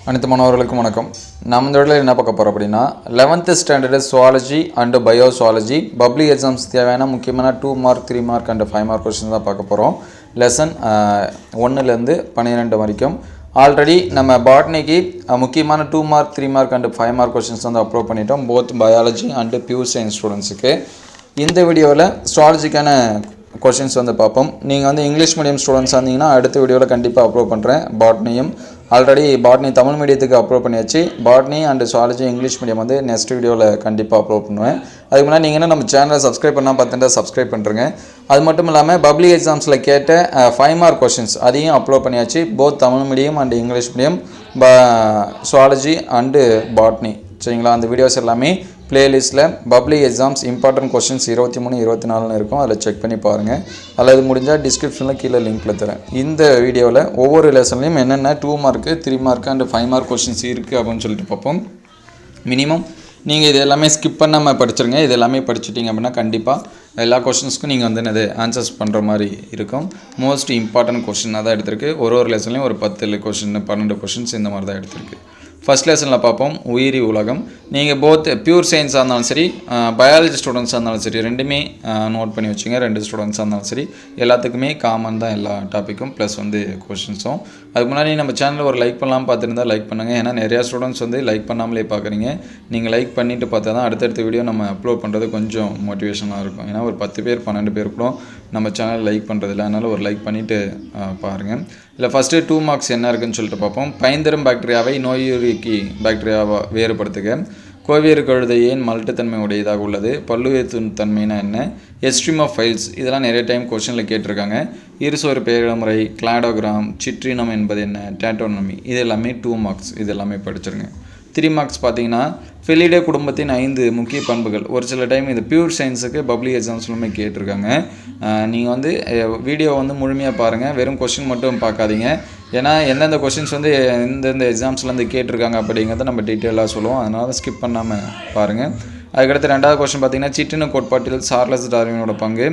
அனைத்து மாணவர்களுக்கும் வணக்கம். நம்ம இந்த இடத்துல என்ன பார்க்க போகிறோம் அப்படின்னா 11th standard zoology and பயோசுவாலஜி public exams தேவையான முக்கியமான 2 mark 3 mark and 5 mark question தான் பார்க்க போகிறோம். லெசன் 1லேருந்து 12 வரைக்கும். ஆல்ரெடி நம்ம பாட்னிக்கு முக்கியமான 2 mark 3 mark and 5 mark questions வந்து அப்லோட் பண்ணிட்டோம், both biology and pure science ஸ்டூடெண்ட்ஸுக்கு. இந்த வீடியோவில் சுவாலஜிக்கான கொஷின்ஸ் வந்து பார்ப்போம். நீங்கள் வந்து இங்கிலீஷ் மீடியம் ஸ்டூடெண்ட்ஸாக இருந்தீங்கன்னா அடுத்த வீடியோவில் கண்டிப்பாக அப்லோட் பண்ணுறேன். பாட்னியும் ஆல்ரெடி பாட்னி தமிழ் மீடியத்துக்கு அப்லோட் பண்ணியாச்சு. Botany and zoology English medium வந்து நெக்ஸ்ட் வீடியோவில் கண்டிப்பாக அப்லோட் பண்ணுவேன். அதுக்கு முன்னாடி நீங்கள் என்ன நம்ம சேனலை சப்ஸ்கிரைப் பண்ணால் பார்த்துட்டு சப்ஸ்கிரைப் பண்ணுறேங்க. அது மட்டும் இல்லாமல் பப்ளிக் எக்ஸாம்ஸில் கேட்ட 5 மார்க் கொஷின்ஸ் அதையும் அப்லோட் பண்ணியாச்சு, both Tamil medium and English medium, zoology and botany. சரிங்களா? அந்த வீடியோஸ் எல்லாமே பிளேலிஸ்ட்டில் பப்ளிக் எக்ஸாம்ஸ் இம்பார்ட்டன்ட் கொஸ்டின்ஸ் 23, 24 இருக்கும், அதில் செக் பண்ணி பாருங்கள். அல்லது முடிஞ்சால் டிஸ்கிரிப்ஷனில் கீழே லிங்க்கில் தரேன். இந்த வீடியோவில் ஒவ்வொரு லெசன்லையும் என்னென்ன 2 mark 3 mark and 5 mark questions இருக்குது அப்படின்னு சொல்லிட்டு பார்ப்போம். மினிமம் நீங்கள் இது எல்லாமே ஸ்கிப் பண்ணாமல் படிச்சிருங்க. இது எல்லாமே படிச்சுட்டிங்க அப்படின்னா கண்டிப்பாக எல்லா கொஸ்டின்ஸ்க்கும் நீங்கள் வந்து என்னது ஆன்சர்ஸ் பண்ணுற மாதிரி இருக்கும். மோஸ்ட் இம்பார்ட்டன்ட் கொஸ்டினாக தான் எடுத்திருக்கு. ஒரு லெசன்லையும் ஒரு 10 கொஸ்டின் 12 கொஸ்டின்ஸ் இந்த மாதிரி தான் எடுத்திருக்கு. ஃபஸ்ட் லெசனில் பார்ப்போம், உயிரி உலகம். நீங்கள் போத் பியூர் சயின்ஸாக இருந்தாலும் சரி, பயாலஜி ஸ்டூடெண்ட்ஸாக இருந்தாலும் சரி, ரெண்டுமே நோட் பண்ணி வச்சுங்க. 2 ஸ்டூடெண்ட்ஸாக இருந்தாலும் சரி, எல்லாத்துக்குமே காமன் தான் எல்லா டாப்பிக்கும் ப்ளஸ் வந்து கொஷின்ஸும். அதுக்கு முன்னாடி நம்ம சேனலில் ஒரு லைக் பண்ணலாம் பார்த்துருந்தா லைக் பண்ணுங்கள். ஏன்னா நிறையா ஸ்டூடெண்ட்ஸ் வந்து லைக் பண்ணாமலே பார்க்குறீங்க. நீங்கள் லைக் பண்ணிவிட்டு பார்த்தா தான் அடுத்தடுத்த வீடியோ நம்ம அப்லோட் பண்ணுறது கொஞ்சம் மோட்டிவேஷனாக இருக்கும். ஏன்னா ஒரு 10 பேர் 12 பேர் கூட நம்ம சேனல் லைக் பண்ணுறதில்ல. அதனால் ஒரு லைக் பண்ணிவிட்டு பாருங்கள். இல்லை ஃபஸ்ட்டு 2 மார்க்ஸ் என்ன இருக்குதுன்னு சொல்லிட்டு பார்ப்போம். பைந்தரும் பாக்டீரியாவை நோயுரிக்கி பாக்டீரியாவை வேறுபடுத்துக. கோவேறு கழுதை ஏன் மல்ட்டுத்தன்மை உடையதாக உள்ளது? பல்லுயிர் தன்மைனா என்ன? எஸ்ட்ரீம் ஆஃப் ஃபைல்ஸ் இதெல்லாம் நிறைய டைம் கொஸ்டினில் கேட்டிருக்காங்க. இருசோறு பெயரிட முறை, கிளாடோகிராம், சிட்ரினம் என்பது என்ன, டேட்டோனமி, இது எல்லாமே 2 மார்க்ஸ். இது எல்லாமே படிச்சிருங்க. 3 மார்க்ஸ் பார்த்தீங்கன்னா ஃபெலிடே குடும்பத்தின் 5 முக்கிய பண்புகள். ஒரு சில டைம் இது பியூர் சயின்ஸுக்கு பப்ளிக் எக்ஸாம்ஸ்லுமே கேட்டிருக்காங்க. நீங்கள் வந்து வீடியோ வந்து முழுமையாக பாருங்கள், வெறும் கொஸ்டின் மட்டும் பார்க்காதீங்க. ஏன்னா எந்தெந்த கொஸ்டின்ஸ் வந்து எந்தெந்த எக்ஸாம்ஸ்லேருந்து கேட்டிருக்காங்க அப்படிங்கிறத நம்ம டீட்டெயிலாக சொல்லுவோம். அதனால் ஸ்கிப் பண்ணாமல் பாருங்கள். அதுக்கடுத்து 2வது கொஸ்டின் பார்த்தீங்கன்னா சிற்றின கோட்பாட்டில் சார்லஸ் டார்வினோட பங்கு.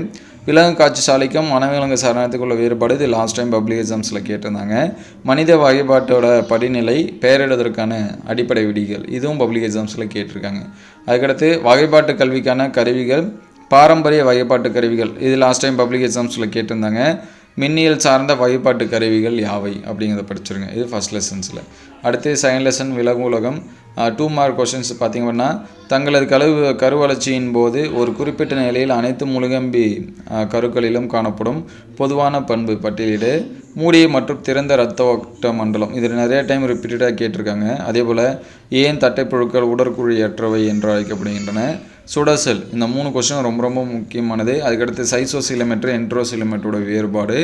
விலங்கு காட்சி சாலைக்கும் வனவிலங்கு சரணத்துக்குள்ள வேறுபாடு. இது லாஸ்ட் டைம் பப்ளிக் எக்ஸாம்ஸில் கேட்டிருந்தாங்க. மனித வகைப்பாட்டோட படிநிலை, பெயரிடுவதற்கான அடிப்படை விதிகள், இதுவும் பப்ளிக் எக்ஸாம்ஸில் கேட்டிருக்காங்க. அதுக்கடுத்து வகைப்பாட்டு கல்விக்கான கருவிகள், பாரம்பரிய வகைப்பாட்டு கருவிகள், இது லாஸ்ட் டைம் பப்ளிக் எக்ஸாம்ஸில் கேட்டிருந்தாங்க. மின்னியல் சார்ந்த வகைப்பாட்டு கருவிகள் யாவை அப்படிங்கிறத படிச்சிருங்க. இது ஃபஸ்ட் லெசன்ஸில். அடுத்து செகண்ட் லெசன் விலங்கு உலகம். 2 மார்க் கொஸ்டின்ஸ் பார்த்திங்கன்னா, தங்களது கருவளர்ச்சியின் போது ஒரு குறிப்பிட்ட நிலையில் அனைத்து முழுகம்பி கருக்களிலும் காணப்படும் பொதுவான பண்பு பட்டியலிடு. மூடிய மற்றும் திறந்த இரத்த ஓட்ட மண்டலம், இது நிறைய டைம் ரிப்பீட்டடாக கேட்டிருக்காங்க. அதே போல் ஏன் தட்டைப்புழுக்கள் உடற்குழியற்றவை என்று அழைக்கப்படுகின்றன? சுடசெல், இந்த 3 கொஸ்டின் ரொம்ப ரொம்ப முக்கியமானது. அதுக்கடுத்து சைசோசிலோமீட்டர் என்ட்ரோசிலோமீட்டரோட வேறுபாடு.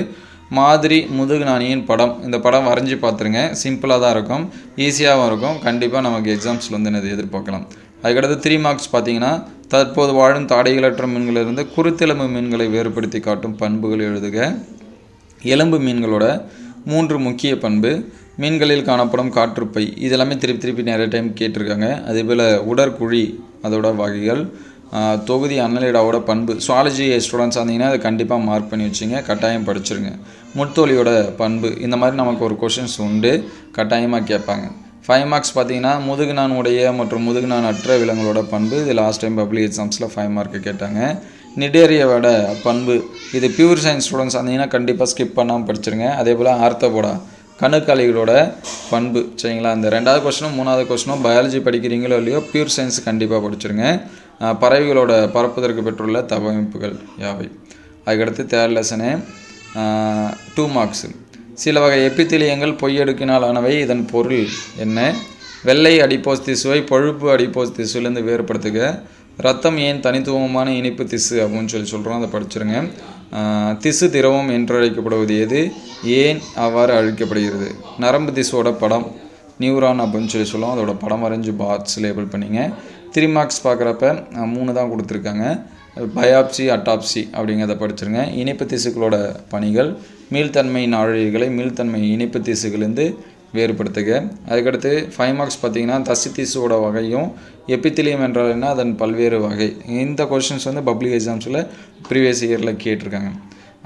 மாதிரி முதுகுநாணியின் படம், இந்த படம் வரைஞ்சி பார்த்துருங்க. சிம்பிளாக தான் இருக்கும், ஈஸியாகவும் இருக்கும். கண்டிப்பாக நமக்கு எக்ஸாம்ஸில் வந்து என்னது எதிர்பார்க்கலாம். அதுக்கடுத்து 3 மார்க்ஸ் பார்த்தீங்கன்னா, தற்போது வாழும் தாடைகளற்ற மீன்களிலிருந்து குருத்தெலும்பு மீன்களை வேறுபடுத்தி காட்டும் பண்புகள் எழுதுக. எலும்பு மீன்களோட 3 முக்கிய பண்பு. மீன்களில் காணப்படும் காற்றுப்பை, இதெல்லாமே திருப்பி நிறைய டைம் கேட்டிருக்காங்க. அதேபோல் உடற்குழி அதோட வகைகள். தொகுதி அன்னலிடாவோட பண்பு. சுவாலஜி ஸ்டூடெண்ட்ஸ் இருந்தீங்கன்னா அதை கண்டிப்பாக மார்க் பண்ணி வச்சுங்க, கட்டாயம் படிச்சிருங்க. முட்தோலியோட பண்பு, இந்த மாதிரி நமக்கு ஒரு கொஷின்ஸ் உண்டு, கட்டாயமாக கேட்பாங்க. 5 மார்க்ஸ் பார்த்தீங்கன்னா முதுகுநான் உடைய மற்றும் முதுகுநான் அற்ற விலங்குகளோட பண்பு. இது லாஸ்ட் டைம் பப்ளிக் எக்ஸாம்ஸில் 5 மார்க்கு கேட்டாங்க. நிடேரியாவோட பண்பு, இது பியூர் சயின்ஸ் ஸ்டூடெண்ட்ஸ் இருந்தீங்கன்னா கண்டிப்பாக ஸ்கிப் பண்ணாமல் படிச்சிருங்க. அதே போல் ஆர்த்தோபோடா கணுக்காலிகளோட பண்பு. சரிங்களா? அந்த 2வது கொஸ்டினும் 3வது கொஸ்டினும் பயாலஜி படிக்கிறீங்களோ இல்லையோ பியூர் சயின்ஸ் கண்டிப்பாக படிச்சிருங்க. பறவைகளோட பறப்பதற்கு பெற்றுள்ள தவமைப்புகள் யாவை. அதுக்கடுத்து 3rd லெசனு 2 மார்க்ஸு. சில வகை எப்பித்திலியங்கள் பொய்யடுக்கினால் ஆனவை, இதன் பொருள் என்ன? வெள்ளை அடிப்போஸ் திசுவை பழுப்பு அடிப்போஸ் திசுவிலேருந்து வேறுபடுத்துக. ரத்தம் ஏன் தனித்துவமான இனிப்பு திசு அப்படின்னு சொல்கிறோம், அதை படிச்சிருங்க. திசு திரவம் என்று அழைக்கப்படுவது எது? ஏன் அவ்வாறு அழைக்கப்படுகிறது? நரம்பு திசுவோட படம், நியூரான் அப்படின்னு சொல்லுவோம், அதோட படம் வரைஞ்சி பாக்ஸ் லேபிள் பண்ணிங்க. 3 மார்க்ஸ் பார்க்குறப்ப 3 தான் கொடுத்துருக்காங்க. பயாப்சி அட்டாப்சி அப்படிங்கிறத படிச்சிருங்க. இனிப்பு திசுக்களோட பணிகள். மீள்தன்மை நாழிகளை மீள்தன்மை இனிப்பு திசுகளிலிருந்து வேறுபடுத்துக. அதுக்கடுத்து 5 மார்க்ஸ் பார்த்தீங்கன்னா தசி திசுவோட வகையும் எப்பித்திலியம் என்றால் என்ன, அதன் பல்வேறு வகை. இந்த கொஷின்ஸ் வந்து பப்ளிக் எக்ஸாம்ஸில் ப்ரீவியஸ் இயரில் கேட்டிருக்காங்க.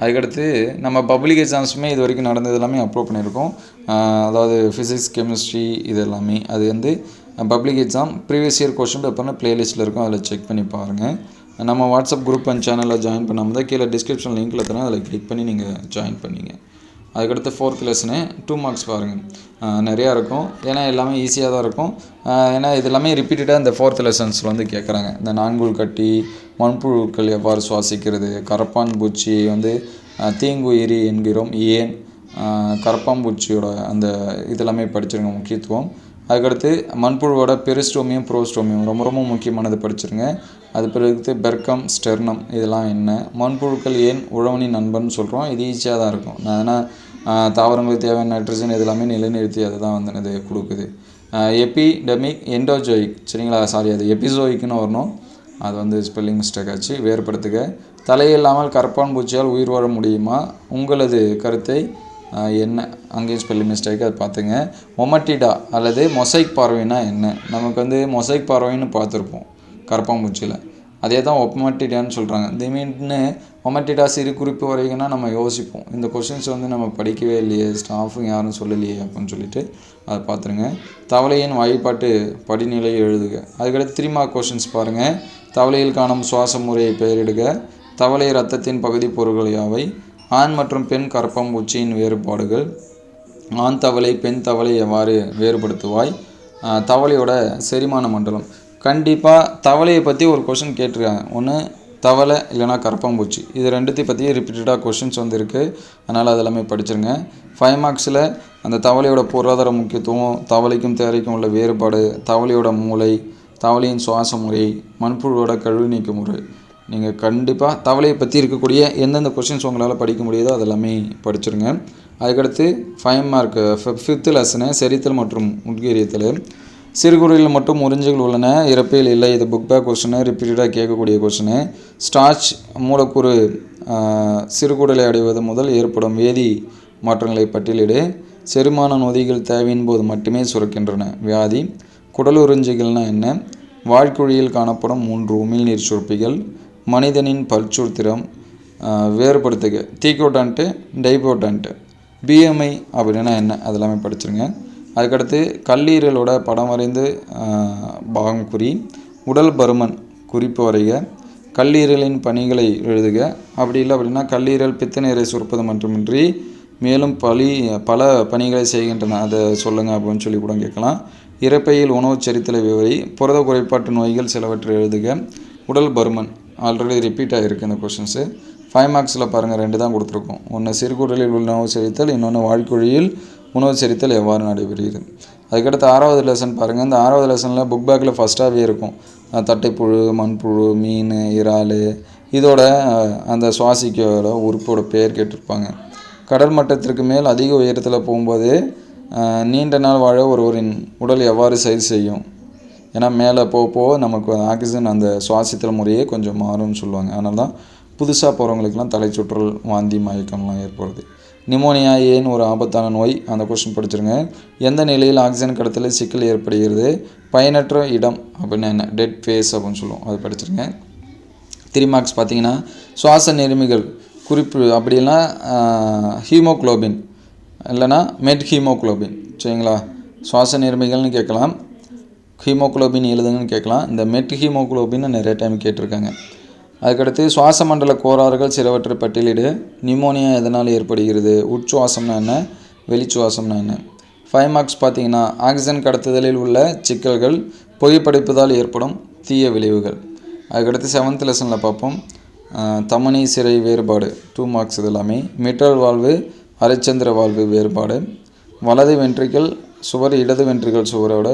அதுக்கடுத்து நம்ம பப்ளிக் எக்ஸாம்ஸுமே இது வரைக்கும் நடந்தது எல்லாமே அப்லோட் பண்ணியிருக்கோம். அதாவது ஃபிசிக்ஸ், கெமிஸ்ட்ரி இது எல்லாமே. அது வந்து public exam previous year question பேப்பர்னு ப்ளேலிஸ்ட்டில் இருக்கும், அதில் செக் பண்ணி பாருங்கள். நம்ம வாட்ஸ்அப் குரூப் அண்ட் சேனலில் ஜாயின் பண்ணாமல் தான் கீழே டிஸ்கிரிப்ஷன் லிங்க்கில் தரேன், அதில் கிளிக் பண்ணி நீங்கள் ஜாயின் பண்ணிங்க. அதுக்கடுத்து 4th லெசனு 2 மார்க்ஸ் பாருங்கள். நிறையா இருக்கும், ஏன்னா எல்லாமே ஈஸியாக தான் இருக்கும். ஏன்னா இது எல்லாமே ரிப்பீட்டடாக இந்த 4th லெசன்ஸில் வந்து கேட்குறாங்க. இந்த நான்குள் கட்டி, மண்புழுக்கள் எவ்வாறு சுவாசிக்கிறது, கரப்பான் பூச்சி வந்து தீங்குயிரி என்கிறோம் ஏன், கரப்பாம்பூச்சியோட அந்த இதெல்லாமே படிச்சிருங்க முக்கியத்துவம். அதுக்கடுத்து மண்புழுவோட பெரிஸ்டோமியம், ப்ரோஸ்டோமியம் ரொம்ப ரொம்ப முக்கியமானது படிச்சிருங்க. அது பிறகு பெர்க்கம், ஸ்டெர்னம் இதெல்லாம் என்ன, மண்புழுக்கள் ஏன் உழவனின் நண்பன் சொல்கிறோம், இது ஈஸியாக தான் இருக்கும். ஏன்னா தாவரங்களுக்கு தேவையான நைட்ரஜன் இதெல்லாமே நிலைநிறுத்தி அதை தான் வந்து இது கொடுக்குது. எபிடெமிக், எண்டோஜோயிக், சரிங்களா, சாரி அது எபிசோயிக்னு வரணும், அது வந்து ஸ்பெல்லிங் மிஸ்டேக் ஆச்சு, வேறுபடுத்துக. தலையில்லாமல் கரப்பான் பூச்சியால் உயிர் வாழ முடியுமா, உங்களது கருத்தை என்ன, அங்கேயும் ஸ்பெல்லிங் மிஸ்டேக், அது பார்த்துங்க. ஒமட்டிடா அல்லது மொசைக் பார்வைனா என்ன, நமக்கு வந்து மொசைக் பார்வைன்னு பார்த்துருப்போம் கரப்பாம்பூச்சியில், அதே தான் ஒமட்டிடான்னு சொல்கிறாங்க. திடீர்னு ஒமட்டிடா சிறு குறிப்பு வரைக்கும்னா நம்ம யோசிப்போம், இந்த கொஷின்ஸ் வந்து நம்ம படிக்கவே இல்லையே, ஸ்டாஃபும் யாரும் சொல்லலையே அப்படின்னு சொல்லிட்டு அதை பார்த்துருங்க. தவளையின் வழிபாட்டு படிநிலை எழுதுக. அதுக்கடுத்து 3 மார்க் கொஷின்ஸ் பாருங்கள். தவளையில் காணும் சுவாச முறையை பெயரிடுக. தவளை இரத்தத்தின் பகுதி பொருட்கள் யாவை, ஆண் மற்றும் பெண் கரப்பாம்பூச்சியின் வேறுபாடுகள், ஆண் தவளை பெண் தவளை எவ்வாறு வேறுபடுத்துவாய், தவளையோட செரிமான மண்டலம். கண்டிப்பாக தவளையை பற்றி ஒரு கொஷின் கேட்டிருக்காங்க, ஒன்று தவளை இல்லைனா கரப்பாம்பூச்சி, இது ரெண்டுத்தையும் பற்றி ரிப்பீட்டடாக கொஷின்ஸ் வந்து இருக்குது, அதனால் அதெல்லாமே படிச்சிருங்க. 5 மார்க்ஸில் அந்த தவளையோட பொருளாதார முக்கியத்துவம், தவளைக்கும் தேரைக்கும் உள்ள வேறுபாடு, தவளையோட மூளை, தவளையின் சுவாச முறை, மண்புழுவோட கழிவு நீக்க முறை. நீங்கள் கண்டிப்பாக தவளையை பற்றி இருக்கக்கூடிய எந்தெந்த கொஷின்ஸ் உங்களால் படிக்க முடியுதோ அதெல்லாமே படிச்சிருங்க. அதுக்கடுத்து 5 மார்க் 5th லெசனு செரித்தல் மற்றும் உட்கீரியத்தல். சிறுகுறியில் மட்டும் உறிஞ்சுகள் உள்ளன, இறப்பையில் இல்லை, இது புக் பேக் கொஷினு, ரிப்பீட்டடாக கேட்கக்கூடிய கொஷினு. ஸ்டார்ச் மூலக்கூறு சிறுகுடலை அடைவது முதல் ஏற்படும் வேதி மாற்றங்களை பட்டியலிடு. செரிமான நொதிகள் தேவையின் போது மட்டுமே சுரக்கின்றன, வியாதி. குடலுறிஞ்சிகள்னால் என்ன, வாழ்குழியில் காணப்படும் 3 உமிழ்நீர் சுரப்பிகள், மனிதனின் பல்சூத்திரம், வேறுபடுத்துக. தீக்கோட்டன்ட்டு, டைபோட்டன்ட்டு. பிஎம்ஐ அப்படின்னா என்ன, அதெல்லாமே படிச்சிருங்க. அதுக்கடுத்து கல்லீரலோட படம் வரைந்து பாகம் குறி. உடல் பருமன் குறிப்பு வரைக. கல்லீரலின் பணிகளை எழுதுக. அப்படி இல்லை அப்படின்னா கல்லீரல் பித்த நீரை சுரப்பது மட்டுமின்றி மேலும் பல பணிகளை செய்கின்றன, அதை சொல்லுங்கள் அப்படின்னு சொல்லி கூட கேட்கலாம். இறப்பையில் உணவு செரித்தலை விவரி. புரத குறைபாட்டு நோய்கள் சிலவற்றை எழுதுக. உடல் பருமன் ஆல்ரெடி ரிப்பீட் ஆகிருக்கு இந்த கொஷின்ஸு. 5 மார்க்ஸில் பாருங்கள், 2 தான் கொடுத்துருக்கோம், ஒன்று சிறுகுடலில் உணவு செரித்தல், இன்னொன்று வாழ்குழியில் உணவு செரித்தல் எவ்வாறு நடைபெறுகிறது. அதுக்கடுத்து 6வது லெசன் பாருங்கள். இந்த 6வது லெசனில் புக் பேக்கில் ஃபஸ்ட்டாகவே இருக்கும் தட்டைப்புழு, மண்புழு, மீன், இறால், இதோட அந்த சுவாசிக்கோட உறுப்போட பெயர் கேட்டிருப்பாங்க. கடல் மட்டத்திற்கு மேல் அதிக உயரத்தில் போகும்போது நீண்ட நாள் வாழ ஒருவரின் உடல் எவ்வாறு சரி செய்யும், ஏன்னா மேலே போக நமக்கு ஆக்சிஜன் அந்த சுவாசித்தல் முறையே கொஞ்சம் மாறும்னு சொல்லுவாங்க, அதனால தான் புதுசாக போகிறவங்களுக்கெல்லாம் தலைச்சுற்றல், வாந்தி, மயக்கம்லாம் ஏற்படுது. நிமோனியா ஏன் ஒரு ஆபத்தான நோய், அந்த கொஸ்டின் படிச்சிருங்க. எந்த நிலையில் ஆக்சிஜன் கடத்தலில் சிக்கல் ஏற்படுகிறது, பயனற்ற இடம் அப்படின்னா என்ன, டெட் ஃபேஸ் அப்படின்னு சொல்லுவோம், அது படிச்சிருங்க. 3 மார்க்ஸ் பார்த்தீங்கன்னா சுவாச நெருமிகள் குறிப்பு, அப்படின்னா ஹீமோக்ளோபின் இல்லைனா மெட் ஹீமோக்ளோபின், சரிங்களா. சுவாச நெருமிகள்னு கேட்கலாம், ஹீமோக்ளோபின் எழுதுங்கன்னு கேட்கலாம். இந்த மெட் ஹீமோக்ளோபின்னு நிறைய டைம் கேட்டிருக்காங்க. அதுக்கடுத்து சுவாச மண்டல கோளாறுகள் சிலவற்றை பட்டியலிடு. நிமோனியா எதனால் ஏற்படுகிறது, உட்சுவாசம்னா என்ன, வெளிச்சுவாசம்னா என்ன. 5 மார்க்ஸ் பார்த்தீங்கன்னா ஆக்சிஜன் கடத்துதலில் உள்ள சிக்கல்கள், புகைப்படிப்பதால் ஏற்படும் தீய விளைவுகள். அதுக்கடுத்து 7th லெசனில் பார்ப்போம். தமனி சிறை வேறுபாடு 2 மார்க்ஸ் இது எல்லாமே. மிட்ரல் வாழ்வு, அரைச்சந்திர வாழ்வு வேறுபாடு. வலது வென்ட்ரிக்கல் சுவர் இடது வென்ட்ரிக்கல் சுவரோட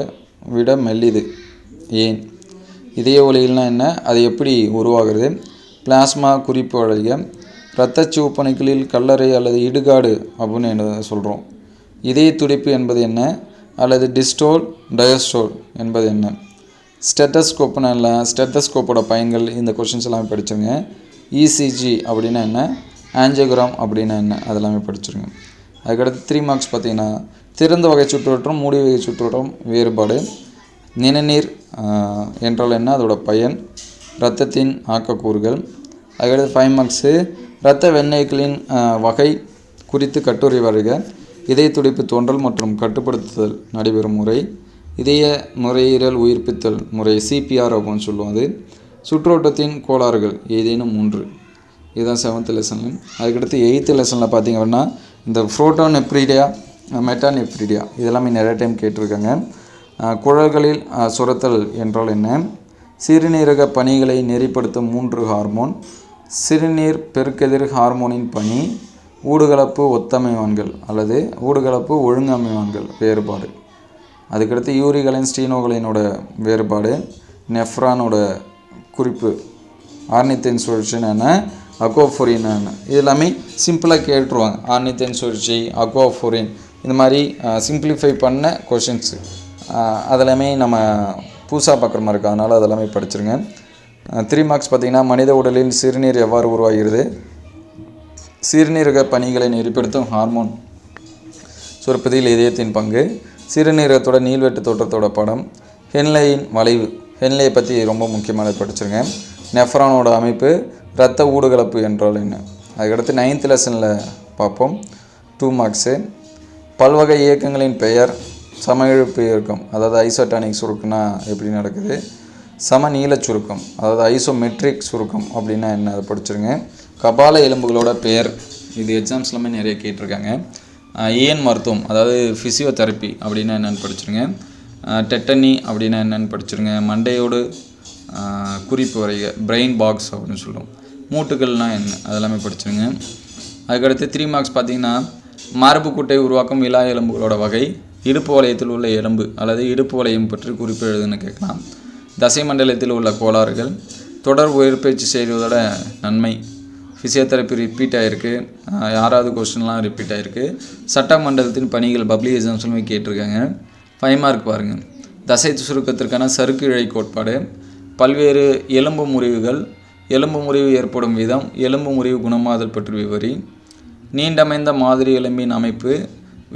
விட மெல்லிது ஏன். இதய ஒலிகள்னால் என்ன, அது எப்படி உருவாகிறது. பிளாஸ்மா குறிப்பு வழங்க. இரத்த சிவப்பணுக்களில் கல்லறை அல்லது இடுகாடு அப்படின்னு என்ன சொல்கிறோம். இதய துடிப்பு என்பது என்ன, அல்லது டிஸ்டோல் டயஸ்டோல் என்பது என்ன. ஸ்டெத்தஸ்கோப்னா இல்லை, ஸ்டெத்தஸ்கோப்போட பயன்கள், இந்த கொஷின்ஸ் எல்லாமே படிச்சுருங்க. இசிஜி அப்படின்னா என்ன, ஆஞ்சியோகிராம் அப்படின்னா என்ன, அதெல்லாமே படிச்சுருங்க. அதுக்கடுத்து 3 மார்க்ஸ் பார்த்திங்கன்னா திறந்த வகை சுற்றோட்டம், மூடி வகை சுற்றோட்டம் வேறுபாடு. நிணநீர் என்றால் என்ன, அதோட பயன், இரத்தத்தின் ஆக்கக்கூறுகள். அதுக்கடுத்து 5 மார்க்ஸு இரத்த வெண்ணெய்களின் வகை குறித்து கட்டுரை வரைக. இதய துடிப்பு தோன்றல் மற்றும் கட்டுப்படுத்துதல் நடைபெறும் முறை. இதய நுரையீரல் உயிர்ப்பித்தல் முறை CPR அப்படின்னு சொல்லுவோம். அது சுற்றோட்டத்தின் கோளாறுகள் ஏதேனும் 3. இதுதான் 7th லெசன். அதுக்கடுத்து 8th லெசனில் பார்த்திங்க அப்படின்னா இந்த புரோட்டோநெப்ரிடியா மெட்டாநெப்ரிடியா இதெல்லாமே நிறைய டைம் கேட்டிருக்காங்க. குழல்களில் சுரத்தல் என்றால் என்ன? சிறுநீரக பணிகளை நெறிப்படுத்தும் 3 ஹார்மோன். சிறுநீர் பெருக்கெதிர் ஹார்மோனின் பணி. ஊடுகலப்பு ஒத்தமைவான்கள் அல்லது ஊடுகலப்பு ஒழுங்கமைவான்கள் வேறுபாடு. அதுக்கடுத்து யூரிகலைன் ஸ்டீனோகலைனோட வேறுபாடு. நெஃப்ரானோட குறிப்பு. ஆர்னித்தின் சுழற்சி என்ன? அக்வாஃபோரின் என்ன? இது எல்லாமே சிம்பிளாக கேட்டுருவாங்க. ஆர்னித்தின் சுழற்சி, அக்வாஃபோரின், இந்த மாதிரி சிம்பிளிஃபை பண்ண கொஷின்ஸு அதெல்லாமே நம்ம புதுசாக பார்க்குற மாதிரி இருக்குது. அதனால் அதெல்லாமே படிச்சிருங்க. 3 மார்க்ஸ் பார்த்திங்கன்னா மனித உடலில் சிறுநீர் எவ்வாறு உருவாகிறது? சிறுநீரக பணிகளை நெறிப்படுத்தும் ஹார்மோன் சுரப்பதில் இதயத்தின் பங்கு. சிறுநீரகத்தோட நீள்வெட்டு தோற்றத்தோட படம். ஹென்லேயின் வளைவு, ஹென்லேயை பற்றி ரொம்ப முக்கியமானது படிச்சிருங்க. நெஃப்ரானோட அமைப்பு. இரத்த ஊடுகலப்பு என்றால் என்ன? அதுக்கடுத்து 9th லெசனில் பார்ப்போம். 2 மார்க்ஸு. பல்வகை இயக்கங்களின் பெயர். சம இழுப்பு இயக்கம், அதாவது ஐசோடானிக் சுருக்கம்னா எப்படி நடக்குது. சமநீள சுருக்கம், அதாவது ஐசோமெட்ரிக் சுருக்கம் அப்படின்னா என்ன, அதை படிச்சிருங்க. கபால எலும்புகளோட பெயர், இது எக்ஸாம்ஸ்லாமே நிறைய கேட்டிருக்காங்க. ஏன் மருத்துவம், அதாவது ஃபிசியோதெரப்பி அப்படின்னா என்னென்னு படிச்சிருங்க. டெட்டனி அப்படின்னா என்னென்னு படிச்சிருங்க. மண்டையோடு குறிப்பு வரைக, பிரெயின் பாக்ஸ் அப்படின்னு சொல்லுவோம். மூட்டுகள்னால் என்ன, அதெல்லாமே படிச்சிருங்க. அதுக்கடுத்து 3 மார்க்ஸ் பார்த்திங்கன்னா மார்பு குட்டை உருவாக்கும் விலா எலும்புகளோட வகை. இடுப்பு வளையத்தில் உள்ள எலும்பு அல்லது இடுப்பு வளையம் பற்றி குறிப்பு எழுதுன்னு கேட்கலாம். தசை மண்டலத்தில் உள்ள கோளாறுகள். தொடர் உயிர்பயிற்சி செய்வதோட நன்மை. ஃபிசியோதெரப்பி ரிப்பீட் ஆகிருக்கு, 6வது கொஸ்டின்லாம் ரிப்பீட் ஆகிருக்கு. சட்ட மண்டலத்தின் பணிகள் பப்ளிக் எக்ஸாம்ஸ்லுமே கேட்டிருக்காங்க. 5 மார்க் பாருங்கள். தசை சுருக்கத்திற்கான சறுக்கு இழை கோட்பாடு. பல்வேறு எலும்பு முறிவுகள். எலும்பு முறிவு ஏற்படும் விதம். எலும்பு முறிவு குணமாதல் பற்றி விவரி. நீண்டமைந்த மாதிரி எலும்பின் அமைப்பு.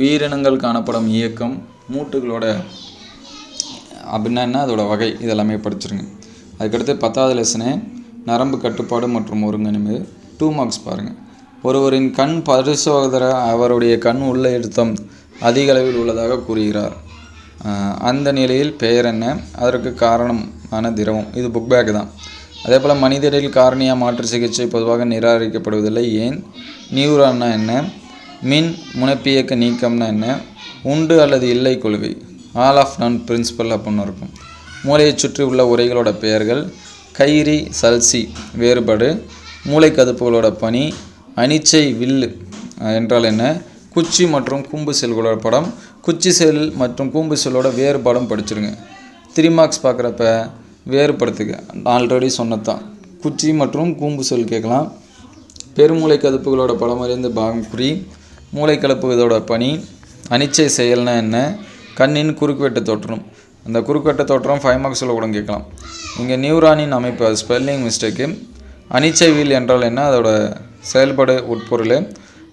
உயிரினங்கள் காணப்படும் இயக்கம். மூட்டுகளோட அப்படின்னா என்ன, அதோட வகை, இதெல்லாமே படிச்சிருங்க. அதுக்கடுத்து 10வது லெசனு நரம்பு கட்டுப்பாடு மற்றும் ஒருங்கிணைப்பு. 2 மார்க்ஸ் பாருங்கள். ஒருவரின் கண் பரிசோதகர் அவருடைய கண் உள்ள அழுத்தம் அதிக அளவில் உள்ளதாக கூறுகிறார். அந்த நிலையில் பெயர் என்ன? அதற்கு காரணமான திரவம். இது புக் பேக் தான். அதே போல் மனிதரில் காரணியா மாற்று சிகிச்சை பொதுவாக நிராகரிக்கப்படுவதில்லை. ஏன்? நியூரான்னா என்ன? மின் முனைப்பியக்க நீக்கம்னா என்ன? உண்டு அல்லது இல்லை கொள்கை, ஆல் ஆஃப் நான் பிரின்சிபல் அப்படின்னு இருக்கும். மூளையை சுற்றி உள்ள உரைகளோட பெயர்கள். கைரி சல்சி வேறுபாடு. மூளை கதுப்புகளோட பணி. அனிச்சை வில்லு என்றால் என்ன? குச்சி மற்றும் கூம்பு செல்களோட படம். குச்சி செல் மற்றும் கூம்பு செல்லோட வேறுபாடும் படிச்சிருங்க. 3 மார்க்ஸ் பார்க்குறப்ப வேறுபடுத்துக, ஆல்ரெடி சொன்னதான். குச்சி மற்றும் கூம்பு செல் கேட்கலாம். பெருமூளை கதுப்புகளோட படம் அறிந்து பாகம் குறி. மூளை கலப்பு இதோட பணி. அனிச்சை செயல்னா என்ன? கண்ணின் குறுக்குவெட்டு தோற்றம். அந்த குறுக்குவெட்டு தோற்றம் 5 மார்க்ஸில் கூட கேட்கலாம். இங்கே நியூரானின் அமைப்பு, அது ஸ்பெல்லிங் மிஸ்டேக்கு. அனிச்சை வீல் என்றால் என்ன? அதோட செயல்பாடு உட்பொருள்.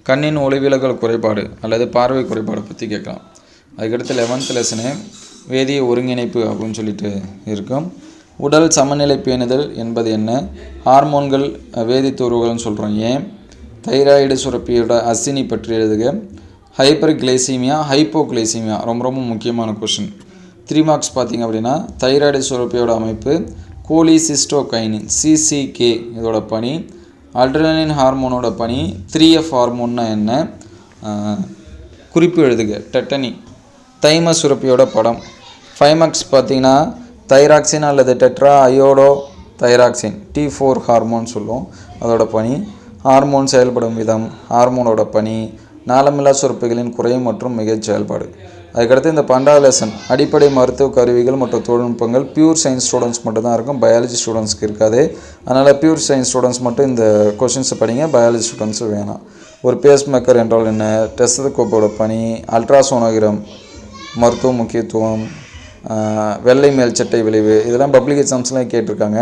கண்ணின் ஒளிவிலகல் குறைபாடு அல்லது பார்வை குறைபாடு பற்றி கேட்கலாம். அதுக்கடுத்து 11th லெசனு வேதிய ஒருங்கிணைப்பு அப்படின்னு சொல்லிட்டு இருக்கும். உடல் சமநிலை பேணுதல் என்பது என்ன? ஹார்மோன்கள் வேதித்தூர்வுகள்னு சொல்கிறோம். ஏன்? தைராய்டு சுரப்பியோட அசினி பற்றி எழுதுக. ஹைப்பர் கிளைசீமியா, ஹைப்போகிளைசீமியா ரொம்ப ரொம்ப முக்கியமான கொஷின். 3 மார்க்ஸ் பார்த்திங்க அப்படின்னா தைராய்டு சுரப்பியோட அமைப்பு. கோலிசிஸ்டோகைனின் CCK இதோட பணி. அட்ரினலின் ஹார்மோனோட பணி. 3F ஹார்மோன்னா என்ன? குறிப்பு எழுதுக. டெட்டனி. தைம சுரப்பியோட படம். 5 மார்க்ஸ் பார்த்திங்கன்னா தைராக்சின் அல்லது tetra iodo thyroxine T4 hormone சொல்லுவோம், அதோட பணி. ஹார்மோன் செயல்படும் விதம். ஹார்மோனோட பணி. நாளமில்லா சுரப்பிகளின் குறை மற்றும் மிகச் செயல்பாடு. அதுக்கடுத்து இந்த 12வது லெசன் அடிப்படை மருத்துவ கருவிகள் மற்றும் தொழில்நுட்பங்கள். பியூர் சயின்ஸ் ஸ்டூடெண்ட்ஸ் மட்டும் தான் இருக்கும், பயாலஜி ஸ்டூடெண்ட்ஸ்க்கு இருக்காது. அதனால் பியூர் சயின்ஸ் ஸ்டூடெண்ட்ஸ் மட்டும் இந்த கொஷின்ஸை படிங்க, பயாலஜி ஸ்டூடெண்ட்ஸு வேணாம். ஒரு பேஸ் மேக்கர் என்றால் என்ன? டெஸ்டோஸ்கோப்போட பணி. அல்ட்ராசோனோகிராம் மருத்துவ முக்கியத்துவம். வெள்ளை மேல்சட்டை விளைவு, இதெல்லாம் பப்ளிக் எக்ஸாம்ஸ்லாம் கேட்டிருக்காங்க.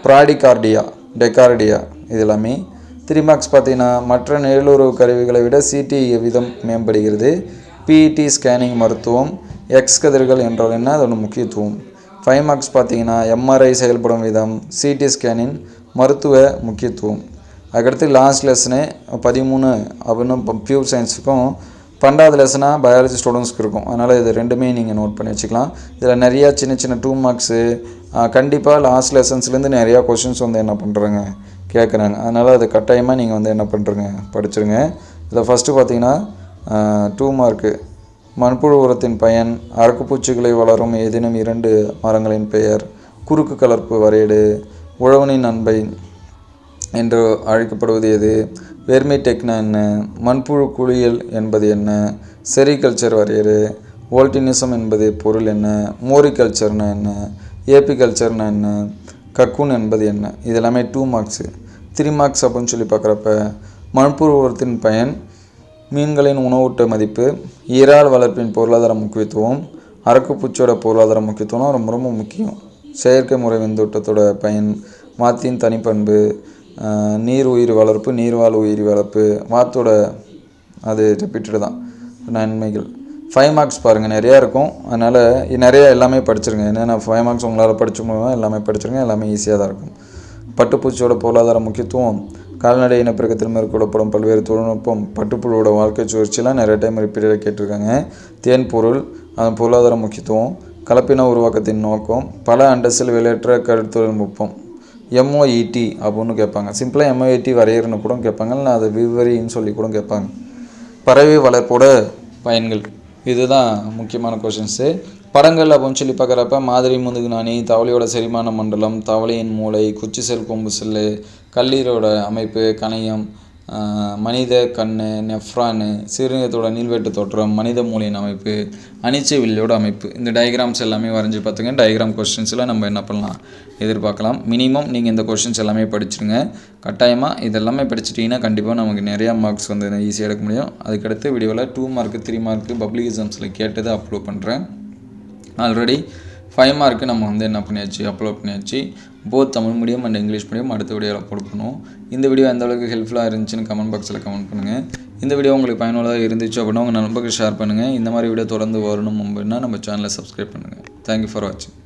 ப்ராடிகார்டியா, டெக்கார்டியா இது எல்லாமே. 3 மார்க்ஸ் பார்த்தீங்கன்னா மற்ற நிழலுறவு கருவிகளை விட CT விதம் மேம்படுகிறது. PET ஸ்கேனிங் மருத்துவம். எக்ஸ் கதிர்கள் என்றால் என்ன? அதோட முக்கியத்துவம். 5 மார்க்ஸ் பார்த்தீங்கன்னா MRI செயல்படும் விதம். CT ஸ்கேனின் மருத்துவ முக்கியத்துவம். அதுக்கடுத்து லாஸ்ட் லெசனு 13 அப்படின்னு பியூர் சயின்ஸுக்கும் 12வது லெசனாக பயாலஜி ஸ்டூடெண்ட்ஸ்க்கு இருக்கும். அதனால் இது ரெண்டுமே நீங்கள் நோட் பண்ணி வச்சுக்கலாம். இதில் நிறையா சின்ன சின்ன 2 மார்க்ஸு கண்டிப்பாக லாஸ்ட் லெசன்ஸ்லேருந்து நிறையா கொஷின்ஸ் வந்து என்ன பண்ணுறாங்க கேட்குறாங்க. அதனால் அது கட்டாயமாக நீங்கள் வந்து என்ன பண்ணுறங்க படிச்சுருங்க. இதில் ஃபஸ்ட்டு பார்த்தீங்கன்னா 2 மார்க்கு மண்புழு உரத்தின் பயன், அரக்குப்பூச்சிகளை வளரும் ஏதேனும் 2 மரங்களின் பெயர், குறுக்கு கலர்ப்பு வரையீடு, உழவனின் நன்மை என்று அழைக்கப்படுவது எது, வெர்மிடெக்னா என்ன, மண்புழு குளியல் என்பது என்ன, செரிகல்ச்சர் வரையறு, வோல்டினிசம் என்பது பொருள் என்ன, மோரிகல்ச்சர்னா என்ன, ஏபிகல்ச்சர்னா என்ன, கக்கூன் என்பது என்ன. இது எல்லாமே 2 மார்க்ஸு. 3 மார்க்ஸ் அப்படின்னு சொல்லி பார்க்குறப்ப மண்புழு உரத்தின் பயன், மீன்களின் உணவூட்ட மதிப்பு, இறால் வளர்ப்பின் பொருளாதார முக்கியத்துவம், அரக்குப்பூச்சியோட பொருளாதார முக்கியத்துவம் ரொம்ப ரொம்ப முக்கியம். செயற்கை முறை வெந்தோட்டத்தோட பயன், வாத்தின் தனிப்பண்பு, நீர் உயிர் வளர்ப்பு, நீர்வாழ் உயிர் வளர்ப்பு, வாத்தோட அது ரிப்பீட்டடு தான் நன்மைகள். 5 மார்க்ஸ் பாருங்கள் நிறையா இருக்கும். அதனால் நிறையா எல்லாமே படிச்சிருங்க. என்னென்ன 5 மார்க்ஸ் உங்களால் படிச்சு முடியும் எல்லாமே படிச்சிருங்க. எல்லாமே ஈஸியாக தான் இருக்கும். பட்டுப்பூச்சியோட பொருளாதார முக்கியத்துவம், கால்நடை இனப்பெருக்கத்தில் மேற்கொள்ளப்படும் பல்வேறு தொழில்நுட்பம், பட்டுப்புழுவோட வாழ்க்கை சுழற்சியெலாம் நிறைய டைம் ரிப்பீட்டடாக கேட்டிருக்காங்க. தேன் பொருள், அதன் பொருளாதார முக்கியத்துவம், கலப்பின உருவாக்கத்தின் நோக்கம், பல அண்டசில் வெளியேற்ற கருத்தொழில்நுட்பம், MOET அப்படின்னு கேட்பாங்க. சிம்பிளாக MOET வரையறுன்னு கூட கேட்பாங்க, இல்லை அதை விவரின்னு சொல்லி கூட கேட்பாங்க. பறவை வளர்ப்போட பயன்கள், இதுதான் முக்கியமான கொஷின்ஸு. படங்கள் அப்படின்னு சொல்லி பார்க்குறப்ப மாதிரி முதுகு நாணி, தவளையோட செரிமான மண்டலம், தவளையின் மூளை, குச்சி செல் கொம்பு செல்லு, கல்லீரோட அமைப்பு, கணையம், மனித கண், நெஃப்ரானு, சிறுநீரகத்தோட நீள்வெட்டு தோற்றம், மனித மூளையின் அமைப்பு, அனிச்சை வில்லியோட அமைப்பு. இந்த டயக்ராம்ஸ் எல்லாமே வரைஞ்சி பார்த்துங்க. டயக்ராம் கொஸ்டின்ஸில் நம்ம என்ன பண்ணலாம் எதிர்பார்க்கலாம். மினிமம் நீங்கள் இந்த கொஸ்டின்ஸ் எல்லாமே படிச்சுருங்க. கட்டாயமாக இதெல்லாமே படிச்சிட்டிங்கன்னா கண்டிப்பாக நமக்கு நிறையா மார்க்ஸ் வந்து ஈஸியாக எடுக்க முடியும். அதுக்கடுத்து வீடியோவில் 2 மார்க்கு 3 மார்க்கு பப்ளிக் எக்ஸாம்ஸில் கேட்டதை அப்லோட் பண்ணுறேன். ஆல்ரெடி 5 மார்க்கு நம்ம வந்து என்ன பண்ணியாச்சு அப்லோட் பண்ணியாச்சு. Both Tamil medium and English medium அடுத்த வீடியோவில் அப்லோட் பண்ணுவோம். இந்த வீடியோ எந்த அளவுக்கு ஹெல்ப்ஃபுல்லாக இருந்துச்சுன்னு கமெண்ட் பாக்ஸில் கமெண்ட் பண்ணுங்கள். இந்த வீடியோ உங்களுக்கு பயனுள்ளதாக இருந்துச்சு அப்படின்னா உங்கள் நண்பர்களுக்கு ஷேர் பண்ணுங்கள். இந்த மாதிரி வீடியோ தொடர்ந்து வரணும் அப்படின்னா நம்ம சேனலை சப்ஸ்கிரைப் பண்ணுங்கள். தேங்க்யூ ஃபார் வாட்சிங்.